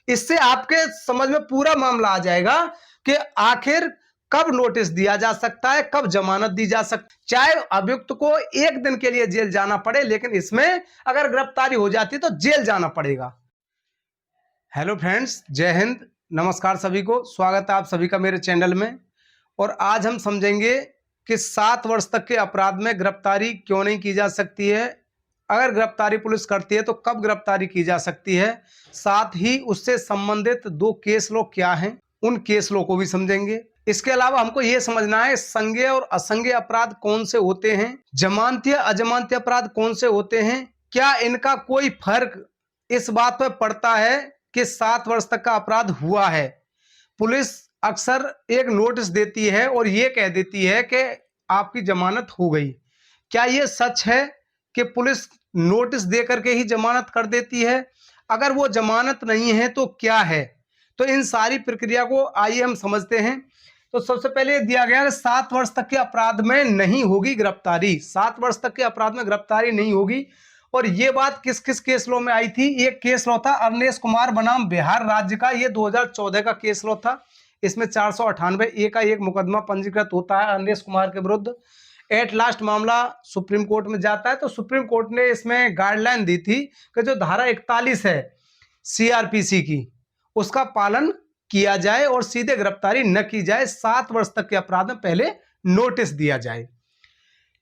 इससे आपके समझ में पूरा मामला आ जाएगा कि आखिर कब नोटिस दिया जा सकता है, कब जमानत दी जा सकती, चाहे अभियुक्त को एक दिन के लिए जेल जाना पड़े, लेकिन इसमें अगर गिरफ्तारी हो जाती तो जेल जाना पड़ेगा। हेलो फ्रेंड्स, जय हिंद, नमस्कार सभी को, स्वागत है आप सभी का मेरे चैनल में। और आज हम समझेंगे कि 7 वर्ष तक के अपराध में गिरफ्तारी क्यों नहीं की जा सकती है, अगर गिरफ्तारी पुलिस करती है तो कब गिरफ्तारी की जा सकती है, साथ ही उससे संबंधित 2 केस लॉ क्या हैं, उन केस लॉ को भी समझेंगे। इसके अलावा हमको यह समझना है संज्ञेय और असंज्ञेय अपराध कौन से होते हैं, जमानतीय अजमानतीय अपराध कौन से होते हैं, क्या इनका कोई फर्क इस बात पर पड़ता है कि 7 वर्ष तक का अपराध हुआ है। पुलिस अक्सर एक नोटिस देती है और यह कह देती है कि आपकी जमानत हो गई। क्या यह सच है कि पुलिस नोटिस देकर के ही जमानत कर देती है? अगर वो जमानत नहीं है तो क्या है? तो इन सारी प्रक्रिया को आइए हम समझते हैं। तो सबसे पहले दिया गया है 7 वर्ष तक के अपराध में नहीं होगी गिरफ्तारी, 7 वर्ष तक के अपराध में गिरफ्तारी नहीं होगी। और ये बात किस किस केस लॉ में आई थी? एक केस लॉ था अरनेश कुमार बनाम बिहार राज्य का, ये 2014 का केस लॉ था। इसमें 498 का एक मुकदमा पंजीकृत होता है अरनेश कुमार के विरुद्ध। एट लास्ट मामला सुप्रीम कोर्ट में जाता है, तो सुप्रीम कोर्ट ने इसमें गाइडलाइन दी थी कि जो धारा 41 है सीआरपीसी की, उसका पालन किया जाए और सीधे गिरफ्तारी न की जाए, 7 वर्ष तक के अपराध में पहले नोटिस दिया जाए।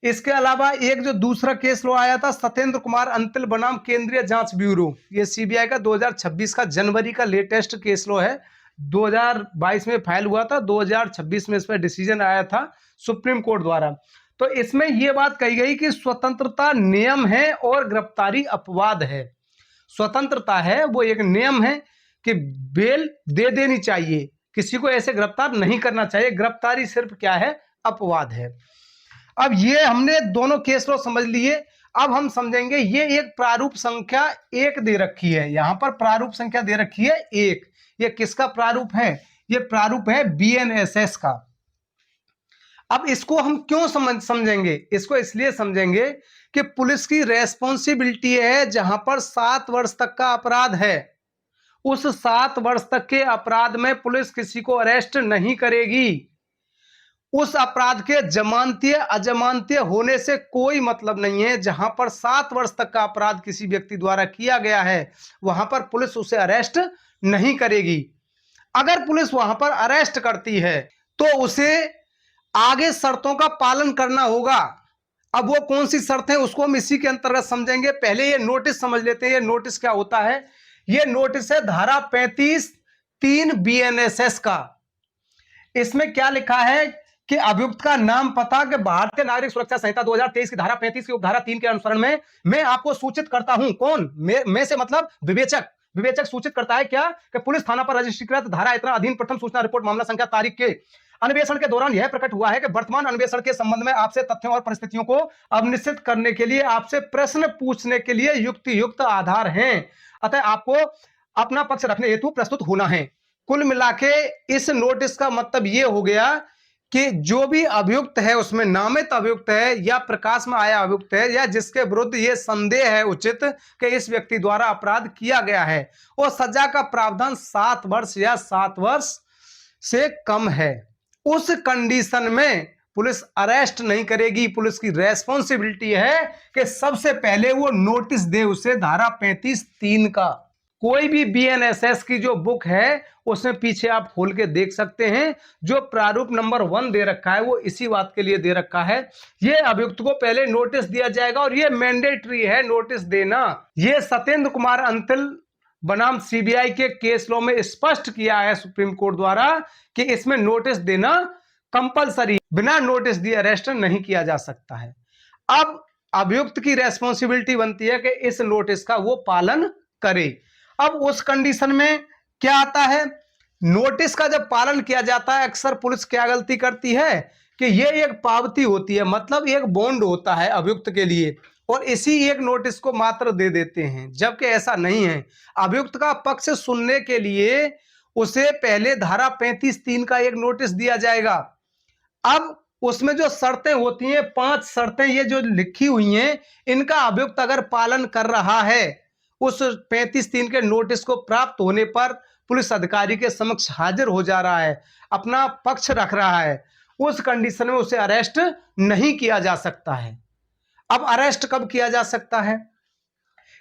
इसके अलावा एक जो दूसरा केस लो आया था सत्येंद्र कुमार अंतिल बनाम केंद्रीय जांच ब्यूरो, ये सीबीआई का 2026 का जनवरी का लेटेस्ट केस लो है। 2022 में फाइल हुआ था, 2026 में इस पर डिसीजन आया था सुप्रीम कोर्ट द्वारा। तो इसमें यह बात कही गई कि स्वतंत्रता नियम है और गिरफ्तारी अपवाद है। स्वतंत्रता है वो एक नियम है कि बेल दे देनी चाहिए, किसी को ऐसे गिरफ्तार नहीं करना चाहिए, गिरफ्तारी सिर्फ क्या है, अपवाद है। अब ये हमने दोनों केस लॉ समझ लिए। अब हम समझेंगे ये एक प्रारूप संख्या 1 दे रखी है, यहां पर प्रारूप संख्या दे रखी है 1। ये किसका प्रारूप है? ये प्रारूप है बीएनएसएस का। अब इसको हम क्यों समझेंगे? इसको इसलिए समझेंगे कि पुलिस की रेस्पॉन्सिबिलिटी है, जहां पर 7 वर्ष तक का अपराध है, उस 7 वर्ष तक के अपराध में पुलिस किसी को अरेस्ट नहीं करेगी। उस अपराध के जमानतीय अजमानतीय होने से कोई मतलब नहीं है। जहां पर 7 वर्ष तक का अपराध किसी व्यक्ति द्वारा किया गया है, वहां पर पुलिस उसे अरेस्ट नहीं करेगी। अगर पुलिस वहां पर अरेस्ट करती है तो उसे आगे शर्तों का पालन करना होगा। अब वो कौन सी शर्तें, उसको हम इसी के अंतर्गत समझेंगे। पहले ये नोटिस समझ लेते हैं। ये नोटिस क्या होता है? ये नोटिस है धारा 35(3) बीएनएसएस का। इसमें क्या लिखा है कि अभियुक्त का नाम पता कि भारतीय नागरिक सुरक्षा संहिता 2023 की धारा 35 की उपधारा 3 के अनुसरण में मैं आपको सूचित करता हूं। कौन? मैं से मतलब विवेचक। विवेचक सूचित करता है क्या कि पुलिस थाना पर रजिस्ट्रीकृत धारा इतना अधीन प्रथम सूचना रिपोर्ट मामला संख्या तारीख के अन्वेषण के दौरान यह प्रकट हुआ है कि वर्तमान अन्वेषण के संबंध में आपसे तथ्यों और परिस्थितियों को अवनिश्चित करने के लिए आपसे प्रश्न पूछने के लिए युक्त आधार हैं, अतः आपको अपना पक्ष रखने हेतु प्रस्तुत होना है। कुल मिलाके इस नोटिस का मतलब यह हो गया कि जो भी अभियुक्त है, उसमें नामित अभियुक्त है या प्रकाश में आया अभियुक्त है या जिसके विरुद्ध यह संदेह है उचित कि इस व्यक्ति द्वारा अपराध किया गया है, और सजा का प्रावधान 7 वर्ष या 7 वर्ष से कम है, उस कंडीशन में पुलिस अरेस्ट नहीं करेगी। पुलिस की रेस्पॉन्सिबिलिटी है कि सबसे पहले वो नोटिस दे उसे, धारा 35(3) का। कोई भी बीएनएसएस की जो बुक है उसमें पीछे आप खोल के देख सकते हैं, जो प्रारूप नंबर 1 दे रखा है वो इसी बात के लिए दे रखा है। ये अभियुक्त को पहले नोटिस दिया जाएगा और ये मैंडेटरी है नोटिस देना। ये सत्येंद्र कुमार अंतिल बनाम सीबीआई के केस लॉ में स्पष्ट किया है सुप्रीम कोर्ट द्वारा कि इसमें नोटिस देना कंपलसरी, बिना नोटिस दिए अरेस्ट नहीं किया जा सकता है। अब अभियुक्त की रेस्पॉन्सिबिलिटी बनती है कि इस नोटिस का वो पालन करे। अब उस कंडीशन में क्या आता है, नोटिस का जब पालन किया जाता है, अक्सर पुलिस क्या गलती करती है कि ये एक पावती होती है, मतलब एक बॉन्ड होता है अभियुक्त के लिए, और इसी एक नोटिस को मात्र दे देते हैं, जबकि ऐसा नहीं है। अभियुक्त का पक्ष सुनने के लिए उसे पहले धारा 35(3) का एक नोटिस दिया जाएगा। अब उसमें जो शर्तें होती हैं, 5 शर्तें ये जो लिखी हुई हैं, इनका अभियुक्त अगर पालन कर रहा है, उस 35(3) के नोटिस को प्राप्त होने पर पुलिस अधिकारी के समक्ष हाजिर हो जा रहा है, अपना पक्ष रख रहा है, उस कंडीशन में उसे अरेस्ट नहीं किया जा सकता है। अब अरेस्ट कब किया जा सकता है?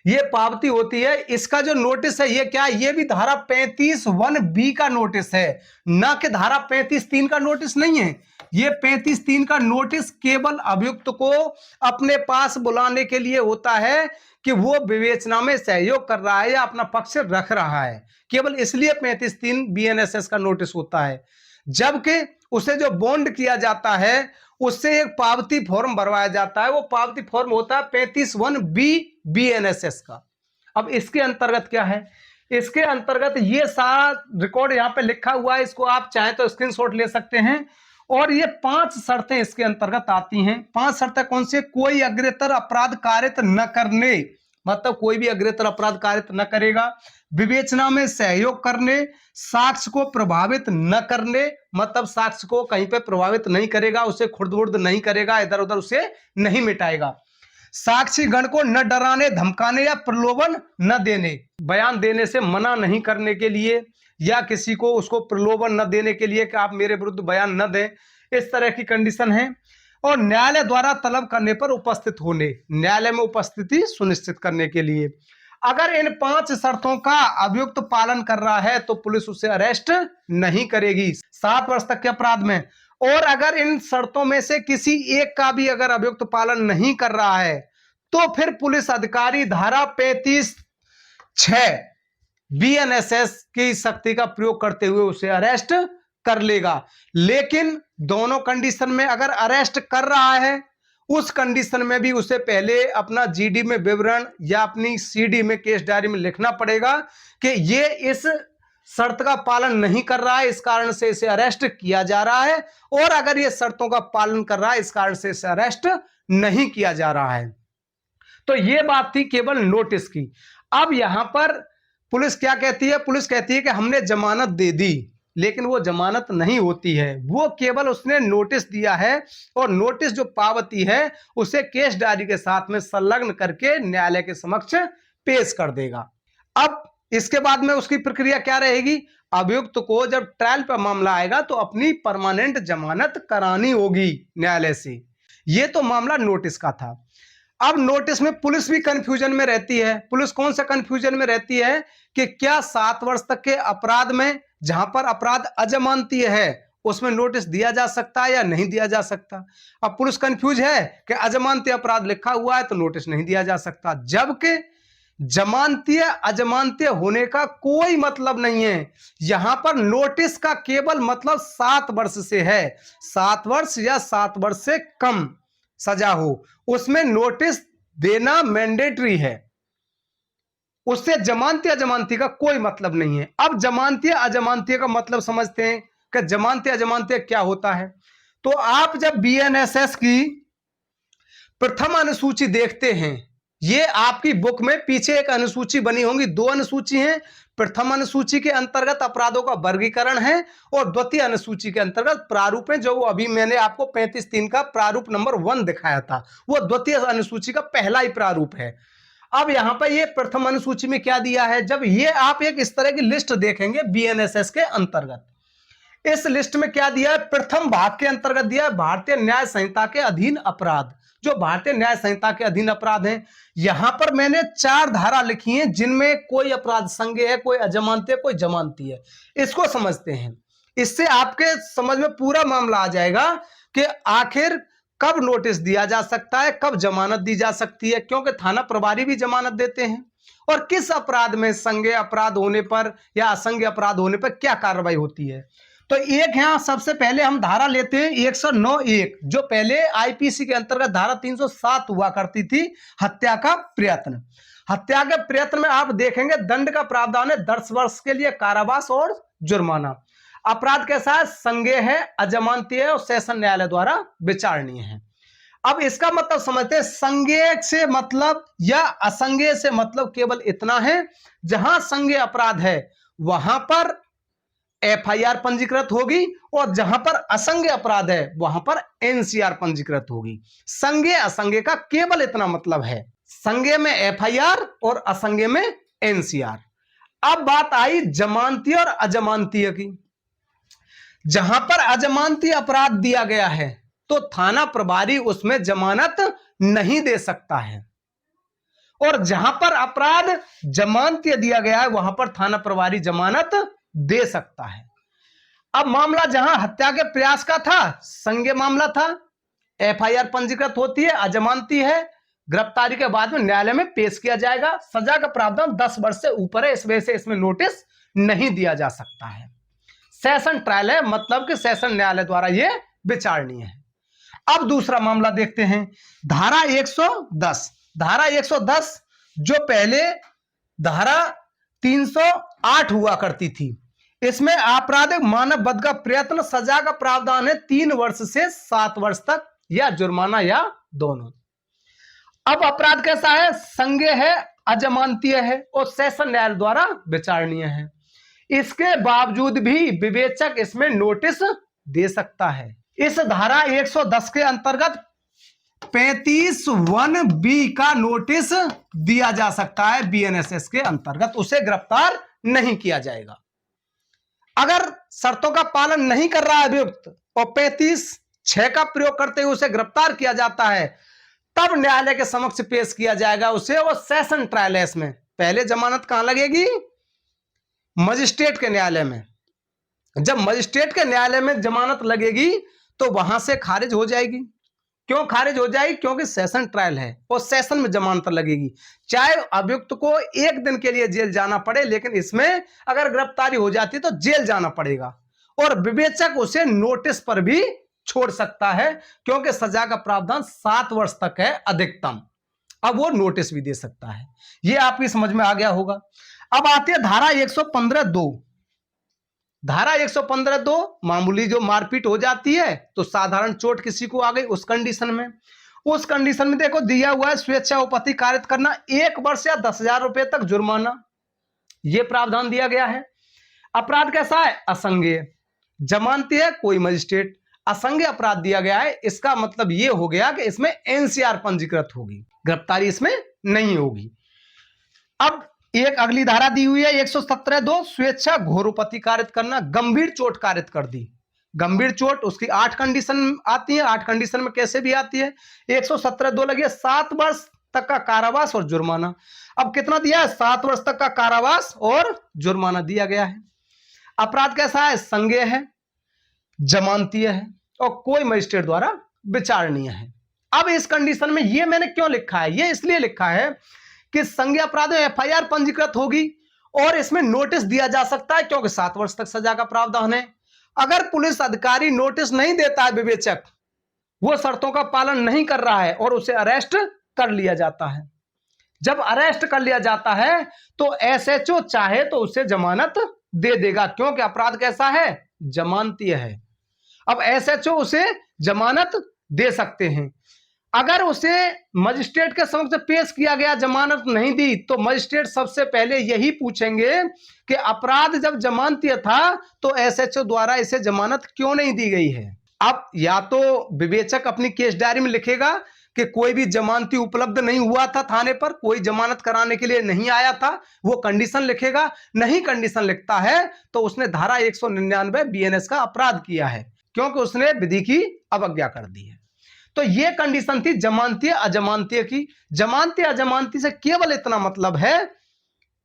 ये पावती होती है, इसका जो नोटिस है ये क्या है? ये भी धारा 35(1)(b) का नोटिस है, ना कि धारा 35(3) का नोटिस नहीं है। ये 35(3) का नोटिस केवल अभियुक्त को अपने पास बुलाने के लिए होता है कि वो विवेचना में सहयोग कर रहा है या अपना पक्ष रख रहा है, केवल इसलिए 35(3) BNSS का नोटिस होता है। जबकि उसे जो बॉन्ड किया जाता है उससे एक पावती फॉर्म भरवाया जाता है, वो पावती फॉर्म होता है 35(1)(b) BNSS का। अब इसके अंतर्गत क्या है? इसके अंतर्गत ये सारा रिकॉर्ड यहां पे लिखा हुआ है, इसको आप चाहें तो स्क्रीनशॉट ले सकते हैं। और ये 5 शर्तें इसके अंतर्गत आती हैं। 5 शर्तें कौन सी? कोई अग्रेतर अपराध कारित न करने, मतलब कोई भी अग्रेतर अपराध कारित न करेगा, विवेचना में सहयोग करने, साक्ष्य को प्रभावित न करने, मतलब साक्ष्य को कहीं पे प्रभावित नहीं करेगा, उसे खुर्द-बुर्द नहीं करेगा, इधर उधर उसे नहीं मिटाएगा, साक्षी गण को न डराने धमकाने या प्रलोभन न देने, बयान देने से मना नहीं करने के लिए या किसी को उसको प्रलोभन न देने के लिए कि आप मेरे विरुद्ध बयान न दें, इस तरह की कंडीशन है। और न्यायालय द्वारा तलब करने पर उपस्थित होने, न्यायालय में उपस्थिति सुनिश्चित करने के लिए। अगर इन 5 शर्तों का अभियुक्त पालन कर रहा है तो पुलिस उसे अरेस्ट नहीं करेगी 7 वर्ष तक के अपराध में। और अगर इन शर्तों में से किसी एक का भी अगर अभियुक्त पालन नहीं कर रहा है तो फिर पुलिस अधिकारी धारा 35(6) BNSS की शक्ति का प्रयोग करते हुए उसे अरेस्ट कर लेगा। लेकिन दोनों कंडीशन में अगर अरेस्ट कर रहा है, उस कंडीशन में भी उसे पहले अपना GD में विवरण या अपनी CD में केस डायरी में लिखना पड़ेगा कि ये इस शर्त का पालन नहीं कर रहा है, इस कारण से इसे अरेस्ट किया जा रहा है, और अगर ये शर्तों का पालन कर रहा है इस कारण से इसे अरेस्ट नहीं किया जा रहा है। तो ये बात थी केवल नोटिस की। अब यहां पर पुलिस क्या कहती है? पुलिस कहती है कि हमने जमानत दे दी, लेकिन वो जमानत नहीं होती है, वो केवल उसने नोटिस दिया है, और नोटिस जो पावती है उसे केस डायरी के साथ में संलग्न करके न्यायालय के समक्ष पेश कर देगा। अब इसके बाद में उसकी प्रक्रिया क्या रहेगी? अभियुक्त को जब ट्रायल पर मामला आएगा तो अपनी परमानेंट जमानत करानी होगी न्यायालय से। ये तो मामला नोटिस का था। अब नोटिस में पुलिस भी कंफ्यूजन में रहती है। पुलिस कौन सा कंफ्यूजन में रहती है कि क्या 7 वर्ष तक के अपराध में जहां पर अपराध अजमानतीय है उसमें नोटिस दिया जा सकता है या नहीं दिया जा सकता। अब पुलिस कंफ्यूज है कि अजमानतीय अपराध लिखा हुआ है तो नोटिस नहीं दिया जा सकता, जबकि जमानतीय अजमानतीय होने का कोई मतलब नहीं है। यहां पर नोटिस का केवल मतलब 7 वर्ष से है, 7 वर्ष या 7 वर्ष से कम सजा हो, उसमें नोटिस देना मैंडेटरी है। उससे जमानतीय अजमानतीय का कोई मतलब नहीं है। अब जमानतीय अजमानतीय का मतलब समझते हैं कि जमानतीय अजमानतीय क्या होता है। तो आप जब BNSS की प्रथम अनुसूची देखते हैं, ये आपकी बुक में पीछे एक अनुसूची बनी होगी, 2 अनुसूची हैं। प्रथम अनुसूची के अंतर्गत अपराधों का वर्गीकरण है और द्वितीय अनुसूची के अंतर्गत प्रारूप है, जो अभी मैंने आपको 35(3) का प्रारूप नंबर 1 दिखाया था, वो द्वितीय अनुसूची का पहला ही प्रारूप है। अब यहां पर ये प्रथम अनुसूची में क्या दिया है, जब ये आप एक इस तरह की लिस्ट देखेंगे BNSS के अंतर्गत, इस लिस्ट में क्या दिया है? प्रथम भाग के अंतर्गत दिया है भारतीय न्याय संहिता के अधीन अपराध, जो भारतीय न्याय संहिता के अधीन अपराध हैं। यहां पर मैंने 4 धारा लिखी हैं जिनमें कोई अपराध संज्ञेय है, कोई अजमानतीय, कोई जमानतीय है। इसको समझते हैं, इससे आपके समझ में पूरा मामला आ जाएगा कि आखिर कब नोटिस दिया जा सकता है, कब जमानत दी जा सकती है, क्योंकि थाना प्रभारी भी जमानत देते हैं, और किस अपराध में संज्ञेय अपराध होने पर या असंज्ञेय अपराध होने पर क्या कार्रवाई होती है। तो एक यहां सबसे पहले हम धारा लेते हैं 109(1), जो पहले IPC के अंतर्गत धारा 307 हुआ करती थी, हत्या का प्रयत्न। हत्या के प्रयत्न में आप देखेंगे दंड का प्रावधान है 10 वर्ष के लिए कारावास और जुर्माना। अपराध कैसा है? संज्ञेय है, अजमानतीय है और सेशन न्यायालय द्वारा विचारणीय है। अब इसका मतलब समझते हैं, संज्ञेय से मतलब या असंज्ञेय से मतलब केवल इतना है, जहां संज्ञेय अपराध है वहां पर FIR पंजीकृत होगी, और जहां पर असंज्ञेय अपराध है वहां पर NCR पंजीकृत होगी। संज्ञेय असंज्ञेय का केवल इतना मतलब है, संज्ञेय में एफआईआर और असंज्ञेय में एनसीआर। अब बात आई जमानतीय और अजमानतीय की। जहां पर अजमानतीय अपराध दिया गया है तो थाना प्रभारी उसमें जमानत नहीं दे सकता है, और जहां पर अपराध जमानतीय दिया गया है वहां पर थाना प्रभारी जमानत दे सकता है। अब मामला जहां हत्या के प्रयास का था, संज्ञेय मामला था, एफआईआर पंजीकृत होती है, अजमानती है, गिरफ्तारी के बाद में न्यायालय में पेश किया जाएगा। सजा का प्रावधान 10 वर्ष से ऊपर है, इस वजह से इसमें नोटिस नहीं दिया जा सकता है। सेशन ट्रायल है, मतलब कि सेशन न्यायालय द्वारा यह विचारणीय है। अब दूसरा मामला देखते हैं, धारा 110। धारा 110 जो पहले धारा 308 हुआ करती थी, इसमें आपराधिक मानव वध का प्रयत्न, सजा का प्रावधान है 3 वर्ष से 7 वर्ष तक, या जुर्माना या दोनों। अब अपराध कैसा है? संज्ञेय है, अजमानतीय है और सेशन न्यायालय द्वारा विचारणीय है। इसके बावजूद भी विवेचक इसमें नोटिस दे सकता है। इस धारा 110 के अंतर्गत 35(1)(b) का नोटिस दिया जा सकता है। बीएनएसएस के अंतर्गत उसे गिरफ्तार नहीं किया जाएगा। अगर शर्तों का पालन नहीं कर रहा है अभियुक्त और 35(6) का प्रयोग करते हुए उसे गिरफ्तार किया जाता है, तब न्यायालय के समक्ष पेश किया जाएगा उसे, और सेशन ट्रायल है। इसमें पहले जमानत कहां लगेगी? मजिस्ट्रेट के न्यायालय में। जब मजिस्ट्रेट के न्यायालय में जमानत लगेगी तो वहां से खारिज हो जाएगी। क्यों खारिज हो जाएगी? क्योंकि सेशन ट्रायल है और सेशन में जमानत लगेगी। चाहे अभियुक्त को 1 दिन के लिए जेल जाना पड़े, लेकिन इसमें अगर गिरफ्तारी हो जाती है तो जेल जाना पड़ेगा, और विवेचक उसे नोटिस पर भी छोड़ सकता है, क्योंकि सजा का प्रावधान 7 वर्ष तक है अधिकतम। अब वो नोटिस भी दे सकता है। ये आपकी समझ में आ गया होगा। अब आती है धारा 115(2). धारा 115(2) मामूली जो मारपीट हो जाती है तो साधारण चोट किसी को आ गई, उस कंडीशन में देखो दिया हुआ है, स्वेच्छा उपपत्ति कारित करना 1 वर्ष या 10,000 रुपए तक जुर्माना, यह प्रावधान दिया गया है। अपराध कैसा है? असंज्ञेय। जमानती है कोई मजिस्ट्रेट। असंज्ञेय अपराध दिया गया है, इसका मतलब यह हो गया कि इसमें एनसीआर पंजीकृत होगी, गिरफ्तारी इसमें नहीं होगी। अब एक अगली धारा दी हुई है 117(2), स्वेच्छा घोरोपति कारित करना, गंभीर चोट कारित कर दी। गंभीर चोट, उसकी 8 कंडीशन आती है। 8 कंडीशन में कैसे भी आती है। 117(2) लगी है 7 वर्ष तक का कारावास और जुर्माना। अब कितना दिया है? 7 वर्ष तक का कारावास और जुर्माना दिया गया है। अपराध कैसा है? संज्ञेय है, जमानतीय है और कोई मजिस्ट्रेट द्वारा विचारणीय है। अब इस कंडीशन में ये मैंने क्यों लिखा है? ये इसलिए लिखा है कि संज्ञेय अपराध में एफआईआर पंजीकृत होगी और इसमें नोटिस दिया जा सकता है, क्योंकि 7 वर्ष तक सजा का प्रावधान है। अगर पुलिस अधिकारी नोटिस नहीं देता है, विवेचक वो शर्तों का पालन नहीं कर रहा है और उसे अरेस्ट कर लिया जाता है। जब अरेस्ट कर लिया जाता है तो एसएचओ चाहे तो उसे जमानत दे देगा, क्योंकि अपराध कैसा है? जमानतीय है। अब एसएचओ उसे जमानत दे सकते हैं। अगर उसे मजिस्ट्रेट के समक्ष पेश किया गया, जमानत नहीं दी, तो मजिस्ट्रेट सबसे पहले यही पूछेंगे कि अपराध जब जमानतीय था तो एसएचओ द्वारा इसे जमानत क्यों नहीं दी गई है। अब या तो विवेचक अपनी केस डायरी में लिखेगा कि कोई भी जमानती उपलब्ध नहीं हुआ था, थाने पर कोई जमानत कराने के लिए नहीं आया था, वो कंडीशन लिखेगा। नहीं कंडीशन लिखता है तो उसने धारा 199 बीएनएस का अपराध किया है, क्योंकि उसने विधि की अवज्ञा कर दी है। तो ये कंडीशन थी जमानतीय अजमानतीय की। जमानतीय अजमानती से केवल इतना मतलब है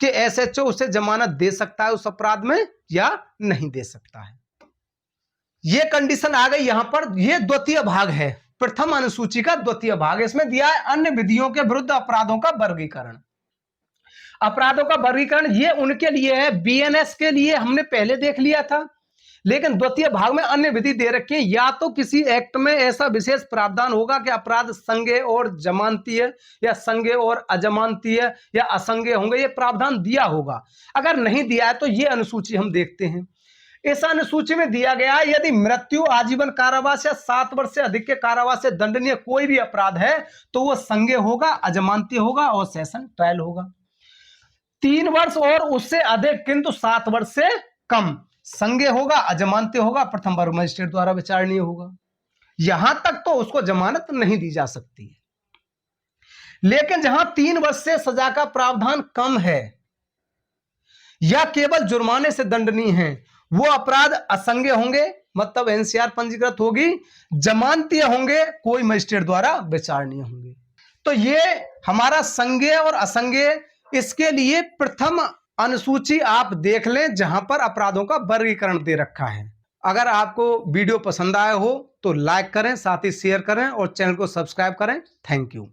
कि एसएचओ उसे जमानत दे सकता है उस अपराध में या नहीं दे सकता है। ये कंडीशन आ गई यहां पर। ये द्वितीय भाग है, प्रथम अनुसूची का द्वितीय भाग। इसमें दिया है अन्य विधियों के विरुद्ध अपराधों का वर्गीकरण। अपराधों का वर्गीकरण ये उनके लिए है, बीएनएस के लिए हमने पहले देख लिया था, लेकिन द्वितीय भाग में अन्य विधि दे रखी है। या तो किसी एक्ट में ऐसा विशेष प्रावधान होगा कि अपराध संज्ञेय और जमानतीय या संज्ञेय और अजमानतीय या असंज्ञेय होंगे, ये प्रावधान दिया होगा। अगर नहीं दिया है तो ये अनुसूची हम देखते हैं। इस अनुसूची में दिया गया है यदि मृत्यु, आजीवन कारावास या 7 वर्ष से अधिक के कारावास से दंडनीय कोई भी अपराध है तो वो संज्ञेय होगा, अजमानतीय होगा और सेशन ट्रायल होगा। 3 वर्ष और उससे अधिक किंतु 7 वर्ष से कम संज्ञेय होगा, अजमानतीय होगा, प्रथम वर्ग मजिस्ट्रेट द्वारा विचारणीय होगा। यहां तक तो उसको जमानत नहीं दी जा सकती है। लेकिन जहां 3 वर्ष से सजा का प्रावधान कम है या केवल जुर्माने से दंडनीय है, वो अपराध असंज्ञेय होंगे, मतलब एनसीआर पंजीकृत होगी, जमानतीय होंगे, कोई मजिस्ट्रेट द्वारा विचारणीय होंगे। तो ये हमारा संज्ञेय और असंज्ञेय, इसके लिए प्रथम अनुसूची आप देख लें जहां पर अपराधों का वर्गीकरण दे रखा है। अगर आपको वीडियो पसंद आया हो तो लाइक करें, साथ ही शेयर करें और चैनल को सब्सक्राइब करें। Thank you.